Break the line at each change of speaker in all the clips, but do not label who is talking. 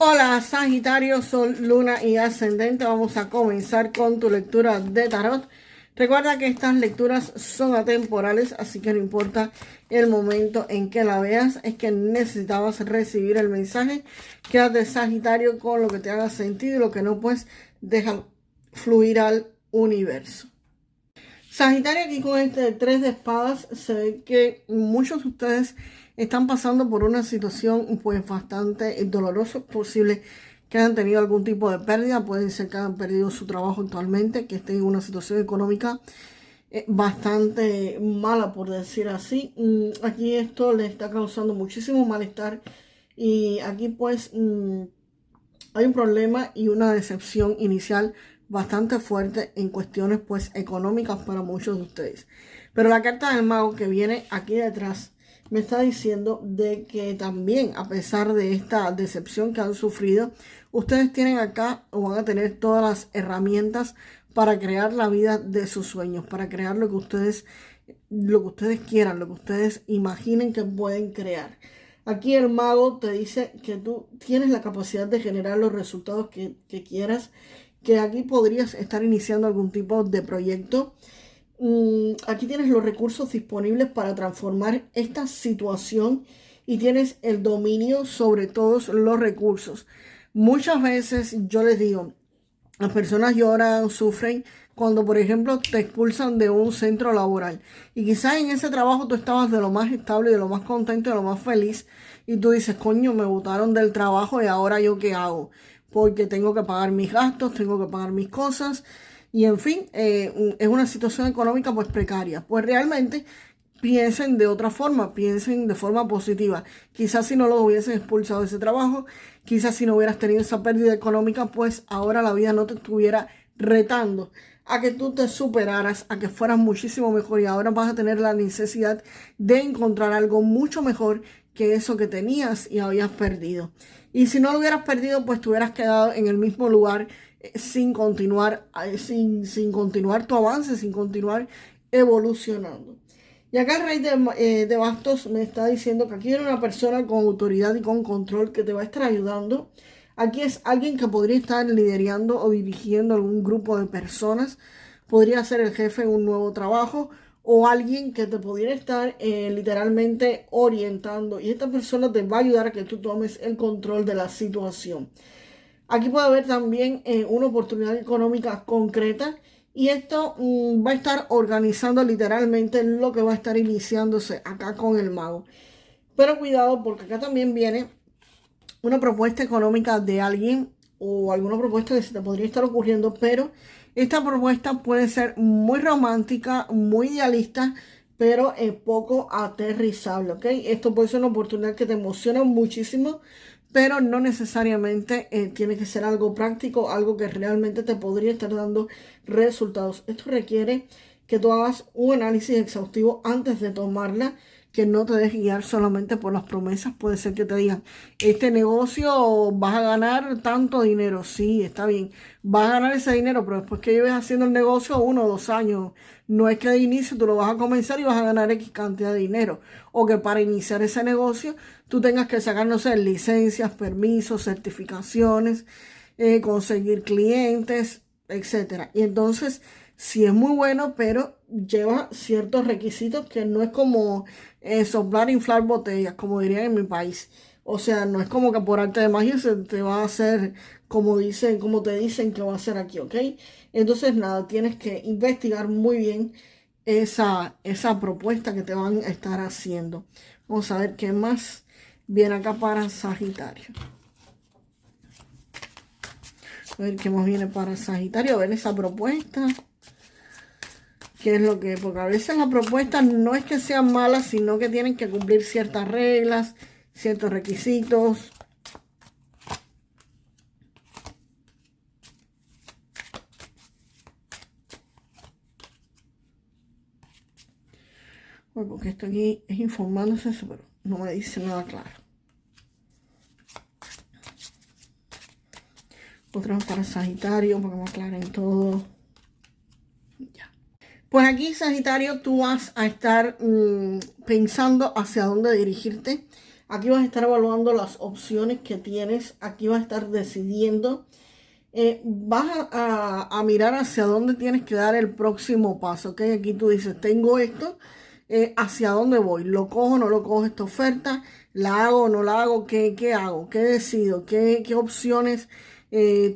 Hola Sagitario, Sol, Luna y Ascendente. Vamos a comenzar con tu lectura de tarot. Recuerda que estas lecturas son atemporales, así que no importa el momento en que la veas, es que necesitabas recibir el mensaje. Quédate Sagitario con lo que te haga sentido y lo que no, pues deja fluir al universo. Sagitario, aquí con este 3 de espadas, se ve que muchos de ustedes están pasando por una situación pues bastante dolorosa. Es posible que hayan tenido algún tipo de pérdida, puede ser que hayan perdido su trabajo actualmente, que estén en una situación económica bastante mala, por decir así. Aquí esto les está causando muchísimo malestar y aquí pues hay un problema y una decepción inicial bastante fuerte en cuestiones pues económicas para muchos de ustedes. Pero la carta del mago que viene aquí detrás me está diciendo de que también, a pesar de esta decepción que han sufrido, ustedes tienen acá o van a tener todas las herramientas para crear la vida de sus sueños, para crear lo que ustedes quieran, lo que ustedes imaginen que pueden crear. Aquí el mago te dice que tú tienes la capacidad de generar los resultados que quieras, que aquí podrías estar iniciando algún tipo de proyecto. Aquí tienes los recursos disponibles para transformar esta situación y tienes el dominio sobre todos los recursos. Muchas veces yo les digo, las personas lloran, sufren cuando, por ejemplo, te expulsan de un centro laboral. Y quizás en ese trabajo tú estabas de lo más estable, de lo más contento, de lo más feliz. Y tú dices, coño, me botaron del trabajo y ahora yo qué hago. Porque tengo que pagar mis gastos, tengo que pagar mis cosas. Y en fin, es una situación económica pues precaria. Pues realmente piensen de otra forma, piensen de forma positiva. Quizás si no lo hubiesen expulsado de ese trabajo, quizás si no hubieras tenido esa pérdida económica, pues ahora la vida no te estuviera retando a que tú te superaras, a que fueras muchísimo mejor y ahora vas a tener la necesidad de encontrar algo mucho mejor que eso que tenías y habías perdido. Y si no lo hubieras perdido, pues te hubieras quedado en el mismo lugar sin continuar, sin continuar tu avance, sin continuar evolucionando. Y acá el rey de bastos me está diciendo que aquí viene una persona con autoridad y con control que te va a estar ayudando. Aquí es alguien que podría estar liderando o dirigiendo algún grupo de personas. Podría ser el jefe en un nuevo trabajo o alguien que te podría estar literalmente orientando. Y esta persona te va a ayudar a que tú tomes el control de la situación. Aquí puede haber también una oportunidad económica concreta. Y esto va a estar organizando literalmente lo que va a estar iniciándose acá con el mago. Pero cuidado porque acá también viene una propuesta económica de alguien o alguna propuesta que se te podría estar ocurriendo, pero esta propuesta puede ser muy romántica, muy idealista, pero poco aterrizable, ¿ok? Esto puede ser una oportunidad que te emociona muchísimo, pero no necesariamente tiene que ser algo práctico, algo que realmente te podría estar dando resultados. Esto requiere que tú hagas un análisis exhaustivo antes de tomarla, que no te dejes guiar solamente por las promesas. Puede ser que te digan, este negocio vas a ganar tanto dinero. Sí, está bien, vas a ganar ese dinero, pero después que lleves haciendo el negocio 1 o 2 años, no es que de inicio tú lo vas a comenzar y vas a ganar X cantidad de dinero. O que para iniciar ese negocio tú tengas que sacar, no sé, licencias, permisos, certificaciones, conseguir clientes, etcétera. Y entonces, sí es muy bueno, pero lleva ciertos requisitos que no es como soplar, inflar botellas, como dirían en mi país. O sea, no es como que por arte de magia se te va a hacer como dicen, como te dicen que va a hacer aquí, ¿ok? Entonces, nada, tienes que investigar muy bien esa propuesta que te van a estar haciendo. Vamos a ver qué más viene acá para Sagitario. A ver qué más viene para Sagitario. A ver esa propuesta. ¿Qué es lo que? Porque a veces las propuestas no es que sean malas, sino que tienen que cumplir ciertas reglas, ciertos requisitos. Bueno, porque esto aquí es informándose, pero no me dice nada claro. Otra para Sagitario, para que me aclaren todo. Ya. Pues aquí, Sagitario, tú vas a estar pensando hacia dónde dirigirte. Aquí vas a estar evaluando las opciones que tienes. Aquí vas a estar decidiendo. Vas a mirar hacia dónde tienes que dar el próximo paso. ¿Ok? Aquí tú dices, tengo esto. ¿Hacia dónde voy? ¿Lo cojo o no lo cojo esta oferta? ¿La hago o no la hago? ¿Qué hago? ¿Qué decido? ¿Qué opciones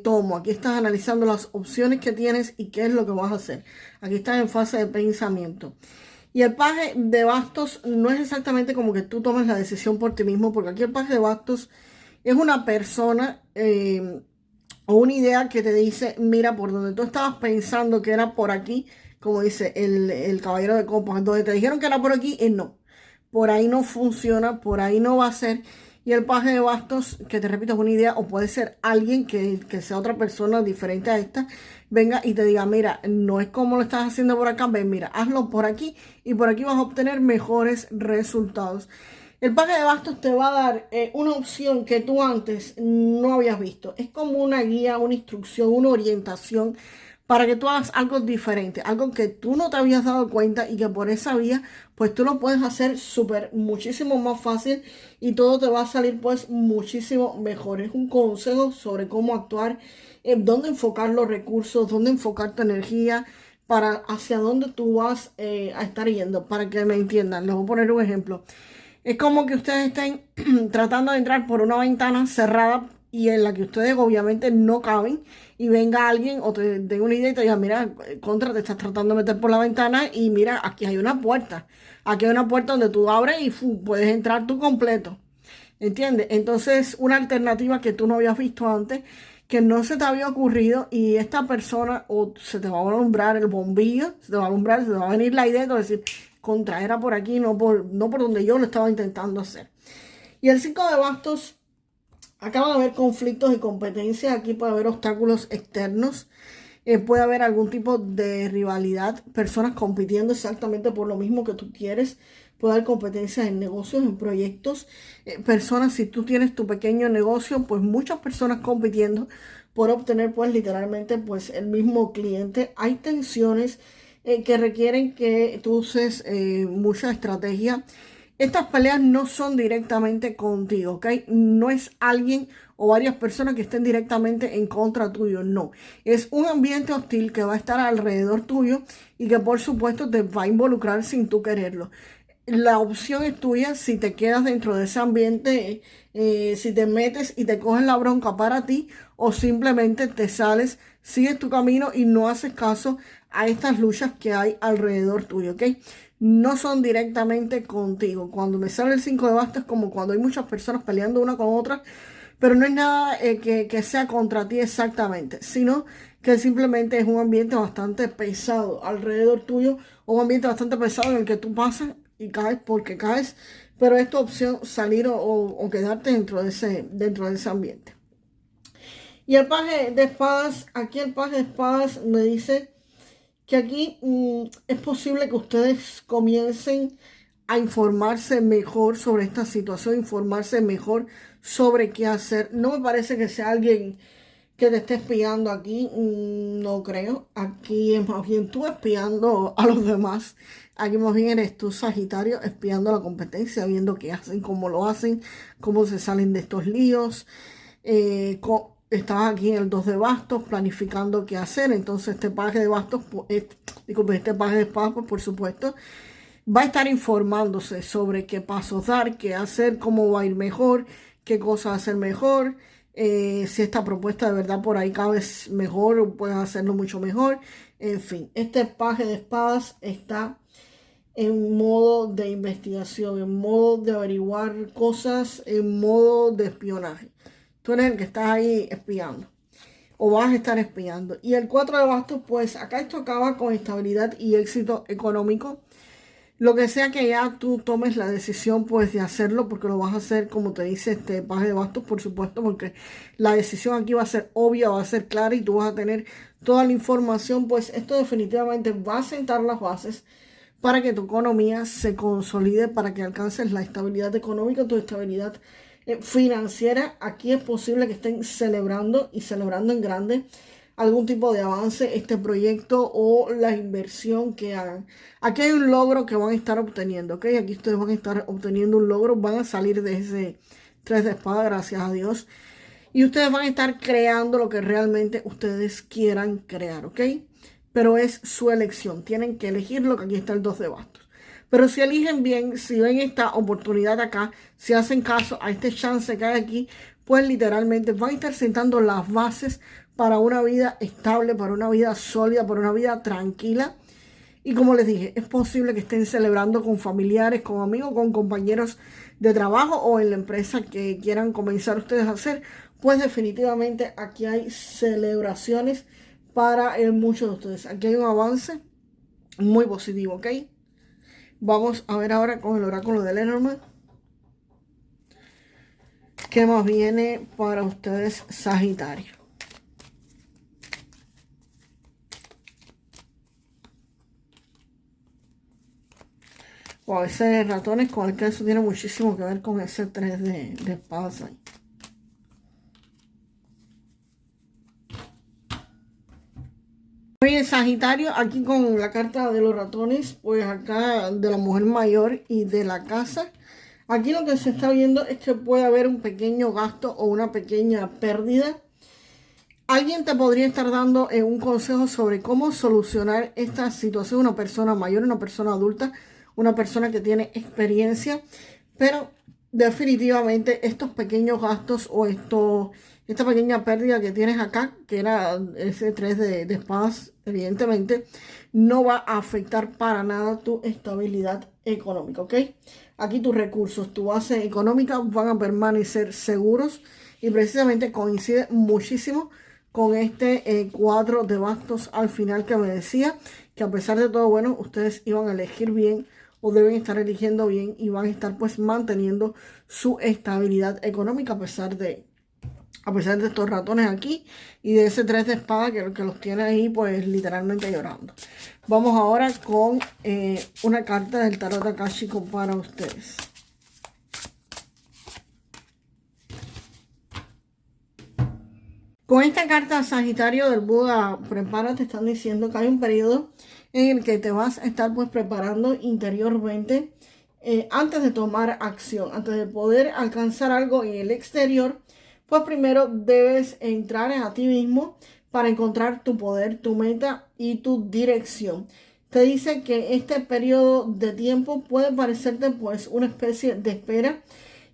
tomo? Aquí estás analizando las opciones que tienes y qué es lo que vas a hacer. Aquí estás en fase de pensamiento. Y el paje de bastos no es exactamente como que tú tomes la decisión por ti mismo, porque aquí el paje de bastos es una persona o una idea que te dice, mira, por donde tú estabas pensando que era por aquí, como dice el caballero de copas, donde te dijeron que era por aquí, no. Por ahí no funciona, por ahí no va a ser. Y el paje de bastos, que te repito, es una idea, o puede ser alguien que sea otra persona diferente a esta, venga y te diga, mira, no es como lo estás haciendo por acá, ven, mira, hazlo por aquí y por aquí vas a obtener mejores resultados. El paje de bastos te va a dar una opción que tú antes no habías visto. Es como una guía, una instrucción, una orientación para que tú hagas algo diferente, algo que tú no te habías dado cuenta y que por esa vía, pues tú lo puedes hacer muchísimo más fácil y todo te va a salir pues muchísimo mejor. Es un consejo sobre cómo actuar, dónde enfocar los recursos, dónde enfocar tu energía, para hacia dónde tú vas a estar yendo, para que me entiendan. Les voy a poner un ejemplo. Es como que ustedes estén tratando de entrar por una ventana cerrada y en la que ustedes obviamente no caben, y venga alguien o te dé una idea y te diga, mira, contra, te estás tratando de meter por la ventana y mira, aquí hay una puerta. Aquí hay una puerta donde tú abres y puedes entrar tú completo. ¿Entiendes? Entonces, una alternativa que tú no habías visto antes, que no se te había ocurrido, y esta persona, o se te va a alumbrar el bombillo, se te va a alumbrar, se te va a venir la idea de decir, contra, era por aquí, no por donde yo lo estaba intentando hacer. Y el 5 de bastos, acaba de haber conflictos y competencias. Aquí puede haber obstáculos externos. Puede haber algún tipo de rivalidad. Personas compitiendo exactamente por lo mismo que tú quieres. Puede haber competencias en negocios, en proyectos. Personas, si tú tienes tu pequeño negocio, pues muchas personas compitiendo por obtener pues literalmente pues el mismo cliente. Hay tensiones que requieren que tú uses mucha estrategia. Estas peleas no son directamente contigo, ¿ok? No es alguien o varias personas que estén directamente en contra tuyo, no. Es un ambiente hostil que va a estar alrededor tuyo y que por supuesto te va a involucrar sin tú quererlo. La opción es tuya si te quedas dentro de ese ambiente, si te metes y te coges la bronca para ti, o simplemente te sales, sigues tu camino y no haces caso a estas luchas que hay alrededor tuyo, ¿ok? No son directamente contigo. Cuando me sale el 5 de bastos es como cuando hay muchas personas peleando una con otra, pero no es nada que sea contra ti exactamente, sino que simplemente es un ambiente bastante pesado alrededor tuyo, o un ambiente bastante pesado en el que tú pasas y caes porque caes, pero es tu opción salir o quedarte dentro de ese ambiente. Y el paje de espadas, aquí el paje de espadas me dice que aquí es posible que ustedes comiencen a informarse mejor sobre esta situación, informarse mejor sobre qué hacer. No me parece que sea alguien que te esté espiando aquí, no creo. Aquí es más bien tú espiando a los demás. Aquí más bien eres tú, Sagitario, espiando a la competencia, viendo qué hacen, cómo se salen de estos líos. Estabas aquí en el 2 de bastos planificando qué hacer. Entonces este paje de bastos, este paje de espadas, pues por supuesto, va a estar informándose sobre qué pasos dar, qué hacer, cómo va a ir mejor, qué cosas hacer mejor. Si esta propuesta de verdad por ahí cabe mejor o puedes hacerlo mucho mejor. En fin, este paje de espadas está en modo de investigación, en modo de averiguar cosas, en modo de espionaje. Tú eres el que estás ahí espiando, o vas a estar espiando. Y el 4 de bastos, pues acá esto acaba con estabilidad y éxito económico. Lo que sea que ya tú tomes la decisión pues de hacerlo, porque lo vas a hacer como te dice este paje de bastos, por supuesto, porque la decisión aquí va a ser obvia, va a ser clara y tú vas a tener toda la información. Pues esto definitivamente va a sentar las bases para que tu economía se consolide, para que alcances la estabilidad económica, tu estabilidad financiera. Aquí es posible que estén celebrando y celebrando en grande. algún tipo de avance este proyecto o la inversión que hagan. Aquí hay un logro que van a estar obteniendo, ¿ok? Aquí ustedes van a estar obteniendo un logro, van a salir de ese 3 de espada, gracias a Dios. Y ustedes van a estar creando lo que realmente ustedes quieran crear, ¿ok? Pero es su elección, tienen que elegirlo, que aquí está el 2 de bastos. Pero si eligen bien, si ven esta oportunidad acá, si hacen caso a este chance que hay aquí, pues literalmente van a estar sentando las bases para una vida estable, para una vida sólida, para una vida tranquila. Y como les dije, es posible que estén celebrando con familiares, con amigos, con compañeros de trabajo o en la empresa que quieran comenzar ustedes a hacer. Pues definitivamente aquí hay celebraciones para muchos de ustedes. Aquí hay un avance muy positivo, ¿ok? Vamos a ver ahora con el oráculo de Lenormand. ¿Qué más viene para ustedes, Sagitario? Wow, ese ratones con el que eso tiene muchísimo que ver con ese 3 de espadas ahí. Oye, Sagitario, aquí con la carta de los ratones, pues acá de la mujer mayor y de la casa. Aquí lo que se está viendo es que puede haber un pequeño gasto o una pequeña pérdida. Alguien te podría estar dando un consejo sobre cómo solucionar esta situación. Una persona mayor, una persona adulta, una persona que tiene experiencia. Pero definitivamente estos pequeños gastos o esta pequeña pérdida que tienes acá, que era ese 3 de espadas, evidentemente, no va a afectar para nada tu estabilidad económica, ¿ok? Aquí tus recursos, tu base económica van a permanecer seguros y precisamente coincide muchísimo con este 4 de bastos al final que me decía que a pesar de todo, bueno, ustedes iban a elegir bien o deben estar eligiendo bien y van a estar pues manteniendo su estabilidad económica a pesar de estos ratones aquí y de ese 3 de espada que los tiene ahí pues literalmente llorando. Vamos ahora con una carta del tarot akáshico para ustedes. Con esta carta Sagitario del Buda, prepárate, están diciendo que hay un periodo en el que te vas a estar pues preparando interiormente antes de tomar acción, antes de poder alcanzar algo en el exterior. Pues primero debes entrar a ti mismo para encontrar tu poder, tu meta y tu dirección. Te dice que este periodo de tiempo puede parecerte pues una especie de espera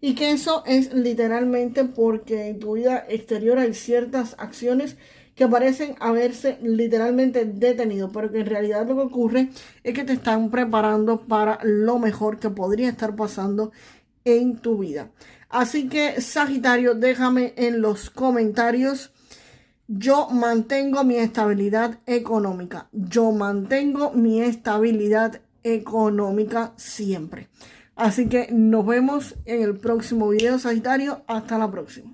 y que eso es literalmente porque en tu vida exterior hay ciertas acciones que parecen haberse literalmente detenido, pero que en realidad lo que ocurre es que te están preparando para lo mejor que podría estar pasando en tu vida. Así que, Sagitario, déjame en los comentarios. Yo mantengo mi estabilidad económica. Yo mantengo mi estabilidad económica siempre. Así que nos vemos en el próximo video, Sagitario. Hasta la próxima.